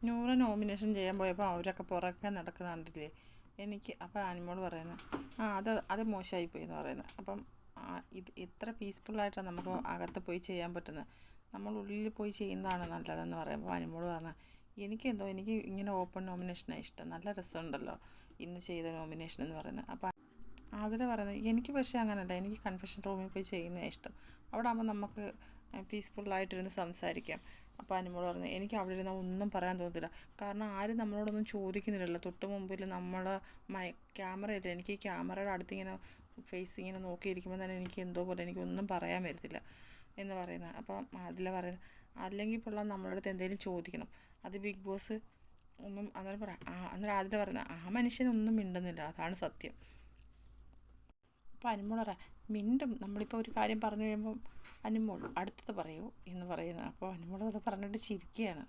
നൂറ് നോമിനേഷൻ ചെയ്യാൻ പോയപ്പോൾ അവരൊക്കെ പുറകെ നടക്കുന്ന കണ്ടില്ലേ എനിക്ക്. അപ്പോൾ അനുമോൾ പറയുന്നത് അത് മോശമായിപ്പോയി എന്ന് പറയുന്നത്. അപ്പം ഇത് എത്ര പീസ്ഫുള്ളായിട്ടാണ് നമുക്ക് അകത്ത് പോയി ചെയ്യാൻ പറ്റുന്നത്. നമ്മൾ ഉള്ളിൽ പോയി ചെയ്യുന്നതാണ് നല്ലതെന്ന് പറയുമ്പോൾ അനുമോൾ പറഞ്ഞാൽ എനിക്ക് ഇങ്ങനെ ഓപ്പൺ നോമിനേഷനാണ് ഇഷ്ടം, നല്ല രസമുണ്ടല്ലോ ഇന്ന് ചെയ്ത നോമിനേഷൻ എന്ന് പറയുന്നത്. അപ്പം അതിൽ പറയുന്നത് എനിക്ക് പക്ഷേ അങ്ങനെയല്ല, എനിക്ക് കൺഫെഷൻ റൂമിൽ പോയി ചെയ്യുന്നതാണ് ഇഷ്ടം. അവിടെ ആകുമ്പോൾ നമുക്ക് പീസ്ഫുള്ളായിട്ടിരുന്ന് സംസാരിക്കാം. അപ്പോൾ അനുമോൾ പറഞ്ഞു എനിക്ക് അവിടെ ഇരുന്നാൽ ഒന്നും പറയാൻ തോന്നത്തില്ല, കാരണം ആരും നമ്മളോടൊന്നും ചോദിക്കുന്നില്ലല്ലോ. തൊട്ട് മുമ്പിൽ നമ്മൾ ക്യാമറ ഇല്ല, എനിക്ക് ഈ ക്യാമറയുടെ അടുത്ത് ഇങ്ങനെ ഫേസ് ഇങ്ങനെ നോക്കിയിരിക്കുമ്പോൾ തന്നെ എനിക്ക് എന്തോ പോലെ എനിക്കൊന്നും പറയാൻ വരത്തില്ല എന്ന് പറയുന്നത്. അപ്പം അതിൽ പറയുന്നത് അല്ലെങ്കിൽ പിള്ള നമ്മളെ അടുത്ത് എന്തെങ്കിലും ചോദിക്കണം, അത് ബിഗ് ബോസ് ഒന്നും അന്നേരം പറയാം. അന്നേരം അതിൽ പറയുന്നത് മനുഷ്യനൊന്നും മിണ്ടുന്നില്ല, അതാണ് സത്യം. അപ്പോൾ അനുമോൾ പറയാം മിണ്ടും, നമ്മളിപ്പോൾ ഒരു കാര്യം പറഞ്ഞു കഴിയുമ്പം അനുമോൾ അടുത്തത് പറയൂ എന്ന് പറയുന്നത്. അപ്പോൾ അനുമോൾ അത് പറഞ്ഞിട്ട് ചിരിക്കുകയാണ്.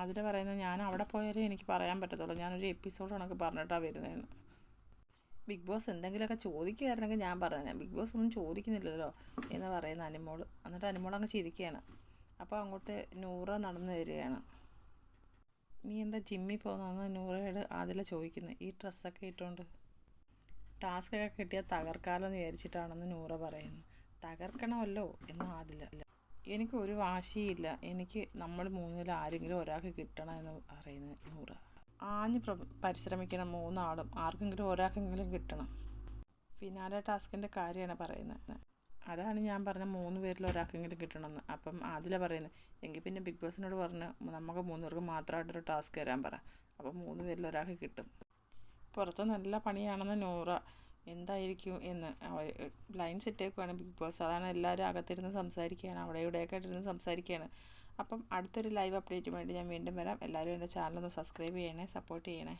അതിൽ പറയുന്നത് ഞാൻ അവിടെ പോയാലേ എനിക്ക് പറയാൻ പറ്റത്തുള്ളൂ, ഞാനൊരു എപ്പിസോഡ് കണക്ക് പറഞ്ഞിട്ടാണ് വരുന്നതെന്ന്. ബിഗ് ബോസ് എന്തെങ്കിലുമൊക്കെ ചോദിക്കുകയായിരുന്നെങ്കിൽ ഞാൻ പറഞ്ഞേനെ, ബിഗ് ബോസ് ഒന്നും ചോദിക്കുന്നില്ലല്ലോ എന്ന് പറയുന്ന അനുമോൾ. എന്നിട്ട് അനുമോൾ അങ്ങ് ചിരിക്കുകയാണ്. അപ്പോൾ അങ്ങോട്ട് നൂറ നടന്നു വരികയാണ്. നീ എന്താ ജിമ്മിൽ പോകുന്നതെന്ന് നൂറയോട് അതിൽ ചോദിക്കുന്നത്, ഈ ഡ്രസ്സൊക്കെ ഇട്ടുകൊണ്ട്. ടാസ്കൊക്കെ കിട്ടിയാൽ തകർക്കാലോ എന്ന് വിചാരിച്ചിട്ടാണെന്ന് നൂറ പറയുന്നു. തകർക്കണമല്ലോ എന്ന് അതില്ല. എനിക്കൊരു വാശിയില്ല, എനിക്ക് നമ്മൾ മൂന്നിൽ ആരെങ്കിലും ഒരാൾക്ക് കിട്ടണം എന്ന് പറയുന്നത് നൂറ. പരിശ്രമിക്കണം മൂന്നാളും, ആർക്കെങ്കിലും ഒരാൾക്കെങ്കിലും കിട്ടണം. ഫിനാലെ ടാസ്കിൻ്റെ കാര്യമാണ് പറയുന്നത്. അതാണ് ഞാൻ പറഞ്ഞ 3 പേരിൽ ഒരാൾക്കെങ്കിലും കിട്ടണമെന്ന്. അപ്പം അതിലാണ് പറയുന്നത് എങ്കിൽ പിന്നെ ബിഗ് ബോസിനോട് പറഞ്ഞ് നമുക്ക് 3 പേർക്ക് മാത്രമായിട്ടൊരു ടാസ്ക് തരാൻ പറ, അപ്പം 3 പേരിൽ ഒരാൾക്ക് കിട്ടും. പുറത്ത് നല്ല പണിയാണെന്ന് നൂറ, എന്തായിരിക്കും എന്ന് ലൈൻ സെറ്റേക്കുവാണ് ബിഗ് ബോസ്. അതാണ് എല്ലാവരും അകത്തിരുന്ന് സംസാരിക്കുകയാണ്, അവിടെ ഇവിടെയൊക്കെ ഇരുന്ന് സംസാരിക്കുകയാണ്. അപ്പം അടുത്തൊരു ലൈവ് അപ്ഡേറ്റുമായിട്ട് ഞാൻ വീണ്ടും വരാം. എല്ലാവരും എൻ്റെ ചാനലൊന്ന് സബ്സ്ക്രൈബ് ചെയ്യണേ, സപ്പോർട്ട് ചെയ്യണേ.